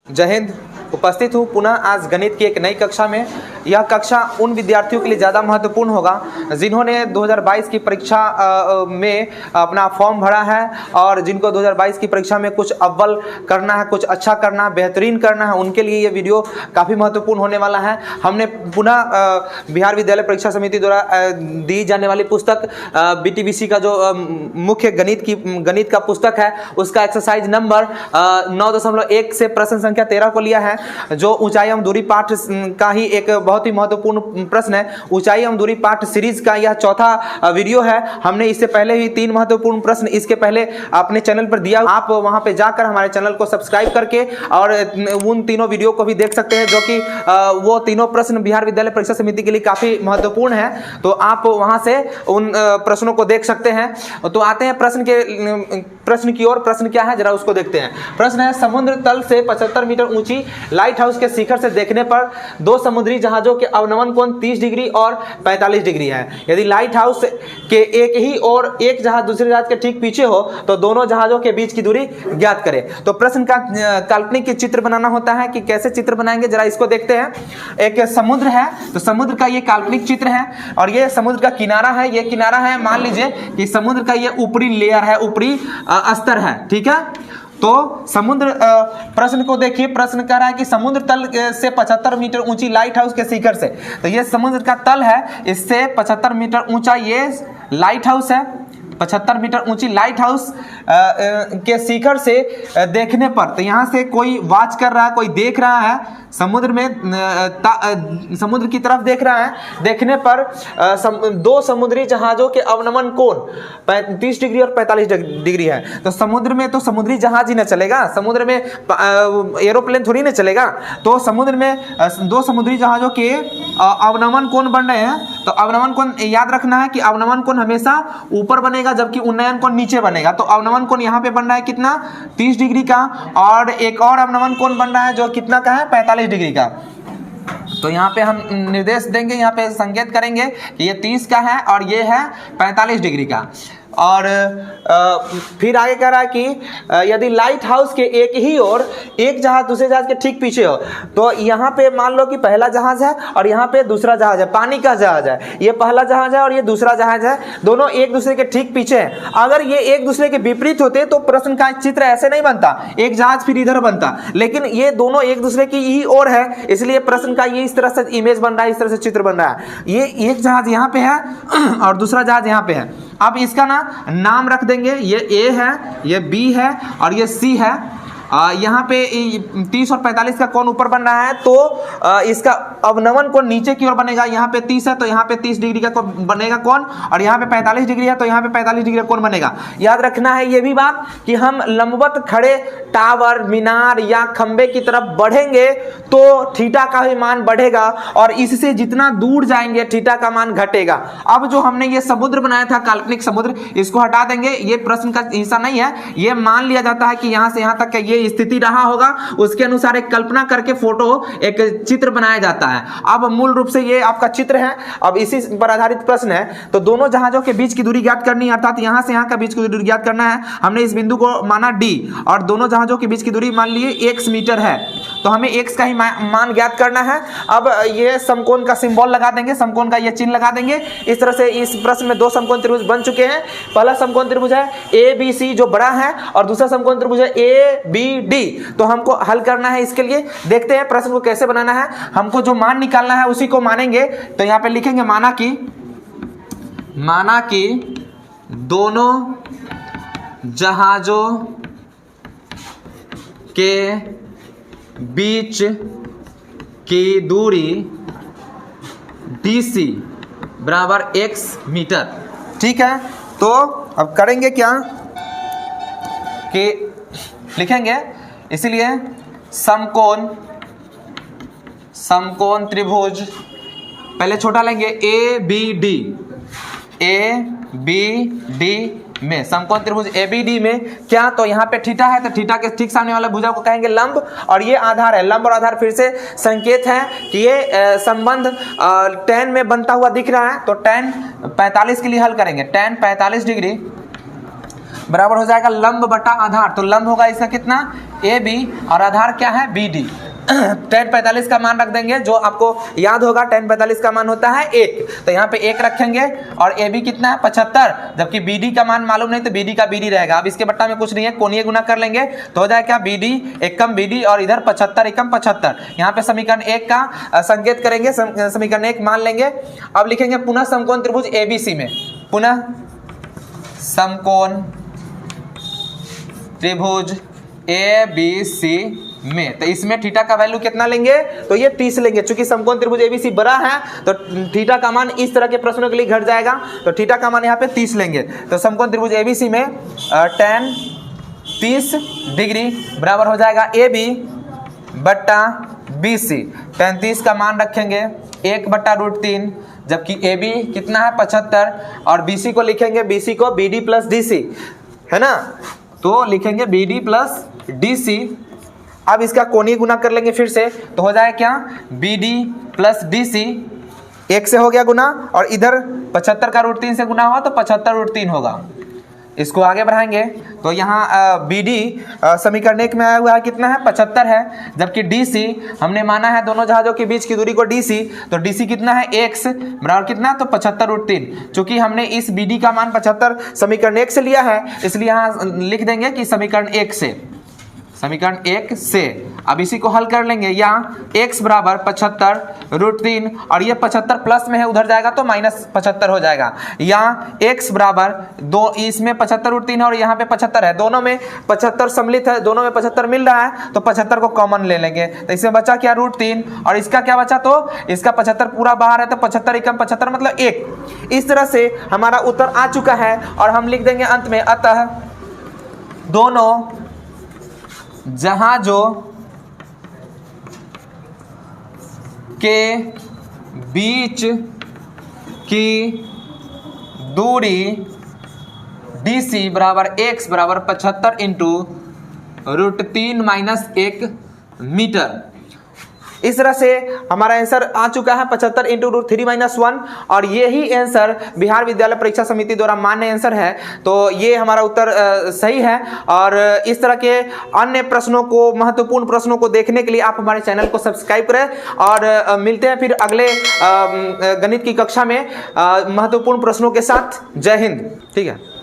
जय हिंद। उपस्थित हूँ पुनः आज गणित की एक नई कक्षा में। यह कक्षा उन विद्यार्थियों के लिए ज़्यादा महत्वपूर्ण होगा जिन्होंने 2022 की परीक्षा में अपना फॉर्म भरा है और जिनको 2022 की परीक्षा में कुछ अव्वल करना है, कुछ अच्छा करना है, बेहतरीन करना है, उनके लिए ये वीडियो काफ़ी महत्वपूर्ण होने वाला है। हमने पुनः बिहार विद्यालय परीक्षा समिति द्वारा दी जाने वाली पुस्तक BTBC का जो मुख्य गणित का पुस्तक है उसका एक्सरसाइज नंबर 9.1 से प्रश्न संख्या 13 को लिया है, जो ऊंचाई एवं दूरी पाठ का ही एक बहुत ही महत्वपूर्ण प्रश्न है। ऊंचाई एवं दूरी पाठ सीरीज का यह चौथा वीडियो है। हमने इससे पहले ही 3 महत्वपूर्ण प्रश्न इसके पहले अपने चैनल पर दिया। आप वहां पे जाकर हमारे चैनल को सब्सक्राइब करके और उन तीनों वीडियो को भी देख सकते हैं, जो कि वो तीनों प्रश्न बिहार विद्यालय परीक्षा समिति के लिए काफी महत्वपूर्ण है। तो आप वहां से उन प्रश्नों को देख सकते हैं। तो आते हैं प्रश्न की ओर। प्रश्न क्या है जरा उसको देखते हैं। प्रश्न है, समुद्र तल से 75 मीटर ऊंची लाइट हाउस के शिखर से देखने पर दो समुद्री जहाजों के अवनमन कोण 30 डिग्री और 45 डिग्री है। यदि लाइट हाउस के एक ही और एक जहाज दूसरे जहाज के ठीक पीछे हो तो दोनों जहाजों के बीच की दूरी ज्ञात करें। तो प्रश्न का काल्पनिक चित्र बनाना होता है कि कैसे चित्र बनाएंगे जरा इसको देखते हैं। एक समुद्र है तो समुद्र का ये काल्पनिक चित्र है और ये समुद्र का किनारा है। ये किनारा है, मान लीजिए कि समुद्र का ये ऊपरी लेयर है, ऊपरी स्तर है, ठीक है। तो समुद्र प्रश्न को देखिए। प्रश्न कह रहा है कि समुद्र तल से 75 मीटर ऊंची लाइट हाउस के शिखर से, तो ये समुद्र का तल है, इससे 75 मीटर ऊंचा ये लाइट हाउस है। 75 मीटर ऊंची लाइट हाउस के शिखर से देखने पर, तो यहाँ से कोई वॉच कर रहा है, कोई देख रहा है समुद्र में, समुद्र की तरफ देख रहा है। देखने पर दो समुद्री जहाजों के अवनमन कोण 30 डिग्री और 45 डिग्री है। तो समुद्र में तो समुद्री जहाज ही न चलेगा, समुद्र में एरोप्लेन थोड़ी ना चलेगा। तो समुद्र में दो समुद्री जहाजों के अवनमन कोण बन रहे हैं। तो अवनमन कोण याद रखना है कि अवनमन कोण हमेशा ऊपर बनेगा जबकि उन्नयन कोण नीचे बनेगा। तो अवनमन कोण यहाँ पे बन रहा है कितना, 30 डिग्री का, और एक और अवनमन कोण बन रहा है जो कितना का है, 45 डिग्री का। तो यहाँ पे हम निर्देश देंगे, यहाँ पे संकेत करेंगे कि ये 30 का है और ये है 45 डिग्री का। और फिर आगे कह रहा है कि यदि लाइट हाउस के एक ही ओर एक जहाज दूसरे जहाज के ठीक पीछे हो, तो यहाँ पे मान लो कि पहला जहाज है और यहाँ पे दूसरा जहाज है, पानी का जहाज है। ये पहला जहाज है और ये दूसरा जहाज है, दोनों एक दूसरे के ठीक पीछे हैं। अगर ये एक दूसरे के विपरीत होते तो प्रश्न का चित्र ऐसे नहीं बनता, एक जहाज फिर इधर बनता। लेकिन ये दोनों एक दूसरे की ही ओर है, इसलिए प्रश्न का ये इस तरह से इमेज बन रहा है, इस तरह से चित्र बन रहा है। ये एक जहाज यहाँ पे है और दूसरा जहाज यहाँ पे है। अब इसका नाम रख देंगे, ये A है, ये B है और ये C है। यहाँ पे 30 और 45 का कोण ऊपर बन रहा है, तो इसका अवनमन कोण नीचे की ओर बनेगा। यहाँ पे 30 है तो यहाँ पे 30 डिग्री का बनेगा कोण, और यहाँ पे 45 डिग्री है तो यहाँ पे 45 डिग्री का कोण बनेगा। याद रखना है ये भी बात कि हम लंबवत खड़े टावर, मीनार या खंबे की तरफ बढ़ेंगे तो थीटा का भी मान बढ़ेगा और इससे जितना दूर जाएंगे थीटा का मान घटेगा। अब जो हमने ये समुद्र बनाया था, काल्पनिक समुद्र, इसको हटा देंगे, ये प्रश्न का हिस्सा नहीं है। ये मान लिया जाता है कि यहाँ से यहाँ तक का ये स्थिति रहा होगा, उसके अनुसार एक कल्पना करके फोटो एक चित्र बनाया जाता है। अब मूल रूप से ये आपका चित्र है। अब इसी पर आधारित प्रश्न है। तो दोनों जहाजों के बीच की दूरी ज्ञात करनी है, अर्थात यहाँ से यहाँ का बीच की दूरी ज्ञात करना है। हमने इस बिंदु को माना D और दोनों जहाजों के बीच की दूरी मान लिए x मीटर है, तो हमें x का ही मान ज्ञात करना है। अब ये समकोण का सिंबल लगा देंगे, समकोण का ये चिन्ह लगा देंगे। इस तरह से इस प्रश्न में दो समकोण त्रिभुज बन चुके हैं। पहला समकोण त्रिभुज है ABC जो बड़ा है और दूसरा समकोण त्रिभुज है ABD। तो हमको हल करना है, इसके लिए देखते हैं प्रश्न को कैसे बनाना है। हमको जो मान निकालना है उसी को मानेंगे। तो यहाँ पे लिखेंगे माना कि दोनों जहाजों के बीच की दूरी DC बराबर x मीटर, ठीक है। तो अब करेंगे क्या कि लिखेंगे, इसलिए समकोण त्रिभुज पहले छोटा लेंगे ABD में, समकोण त्रिभुज ABD में क्या, तो यहाँ पे थीटा है तो थीटा के ठीक सामने वाला भुजा को कहेंगे लंब, और ये आधार है। लंब और आधार फिर से संकेत है कि ये संबंध tan में बनता हुआ दिख रहा है। तो tan 45 के लिए हल करेंगे। tan 45 डिग्री बराबर हो जाएगा लंब बटा आधार। तो लंब होगा इसका कितना, ए बी और आधार क्या है बी डी। tan 45 का मान रख देंगे, जो आपको याद होगा tan 45 का मान होता है 1, तो यहाँ पे 1 रखेंगे और ए बी कितना है 75, जबकि बी डी का मान मालूम नहीं तो बी डी का बी डी रहेगा। अब इसके बट्टा में कुछ नहीं है, कोणीय गुना कर लेंगे तो हो जाए क्या बी डी एकम बी डी और इधर 75 एकम 75। यहाँ पे समीकरण 1 का संकेत करेंगे, समीकरण 1 मान लेंगे। अब लिखेंगे पुनः समकोण त्रिभुज एबीसी में, पुनः समकोण त्रिभुज ए बी सी में, तो इसमें थीटा का वैल्यू कितना लेंगे तो ये 30 लेंगे। चूंकि समकोण त्रिभुज एबीसी बड़ा है तो थीटा का मान इस तरह के प्रश्नों के लिए घट जाएगा, तो थीटा का मान यहाँ पे 30 लेंगे। तो समकोण त्रिभुज एबीसी में tan 30 डिग्री बराबर हो जाएगा ए बी बट्टा बी सी। tan 30 का मान रखेंगे 1/√3, जबकि ए बी कितना है 75 और बी सी को लिखेंगे, बी सी को B D plus D C है ना, तो लिखेंगे B D plus D C. अब इसका कोणीय गुना कर लेंगे फिर से, तो हो जाए क्या B D plus D C, 1 से हो गया गुना और इधर 75 का √3 से गुना हुआ तो 75√3 होगा। इसको आगे बढ़ाएंगे तो यहाँ बी डी समीकरण 1 में आया हुआ है कितना है 75 है, जबकि डी सी हमने माना है दोनों जहाजों के बीच की दूरी को डी सी, तो डी सी कितना है x बराबर कितना तो 75√3। चूंकि हमने इस बी डी का मान 75 समीकरण 1 से लिया है, इसलिए यहाँ लिख देंगे कि समीकरण 1 से, समीकरण 1 से। अब इसी को हल कर लेंगे, यहाँ x बराबर 75√3 और ये 75 प्लस में है, उधर जाएगा तो -75 हो जाएगा। यहाँ x बराबर 2, इसमें 75√3 है और यहाँ पे 75 है, दोनों में 75 सम्मिलित है, दोनों में 75 मिल रहा है, तो 75 को कॉमन ले लेंगे। तो इसमें बचा क्या √3 और इसका क्या बचा, तो इसका 75 पूरा बाहर है, तो 75 एकम 75 मतलब 1। इस तरह से हमारा उत्तर आ चुका है और हम लिख देंगे अंत में, अतः दोनों जहाजों के बीच की दूरी DC बराबर x बराबर 75 इंटू √3 - 1 मीटर। इस तरह से हमारा आंसर आ चुका है 75 इंटू √3 - 1 और ये ही आंसर बिहार विद्यालय परीक्षा समिति द्वारा मान्य आंसर है। तो ये हमारा उत्तर सही है। और इस तरह के अन्य प्रश्नों को, महत्वपूर्ण प्रश्नों को देखने के लिए आप हमारे चैनल को सब्सक्राइब करें और मिलते हैं फिर अगले गणित की कक्षा में महत्वपूर्ण प्रश्नों के साथ। जय हिंद। ठीक है।